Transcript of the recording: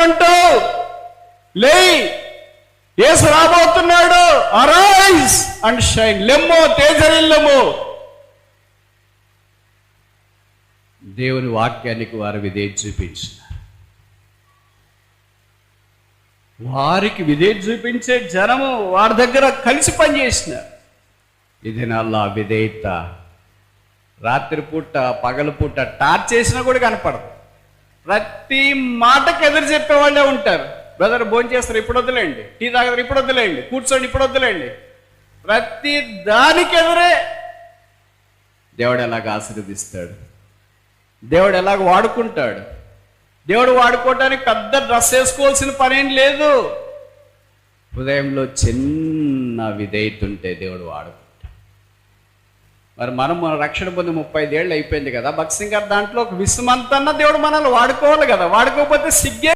ఉంటావు? లేయ్, యేసు రాబోతున్నాడు. అరైజ్ అండ్ షైన్, లెమ్మో తేజరిల్లము. దేవుని వాక్యానికి వారు విధేయత చూపించినారు. వారికి విధేయత చూపించే జనము వారి దగ్గర కలిసి పనిచేసినారు. ఇది నల్లా విధేయత రాత్రిపూట పగలపూట టార్చ్ చేసినా కూడా కనపడదు. ప్రతి మాటకు ఎదురు చెప్పేవాళ్ళే ఉంటారు. బ్రదర్ భోజనం చేస్తారు, ఇప్పుడు వద్దులేండి. టీ తాగరు, ఇప్పుడు వద్దులేండి. కూర్చోండి, ఇప్పుడు వద్దులేండి. ప్రతి దానికి ఎదురే. దేవుడు ఎలాగ ఆశీర్వదిస్తాడు, దేవుడు ఎలాగ వాడుకుంటాడు. దేవుడు వాడుకోవడానికి పెద్ద డ్రెస్ వేసుకోవాల్సిన పనేం లేదు. హృదయంలో చిన్న విధేయత ఉంటే దేవుడు వాడుకుంటాడు. మరి మనం రక్షణ పొంది 35 ఏళ్ళు అయిపోయింది కదా. భక్త్ సింగ్ గారు దాంట్లో ఒక విసుమంతన్నా దేవుడు మనల్ని వాడుకోవాలి కదా. వాడుకోకపోతే సిగ్గే.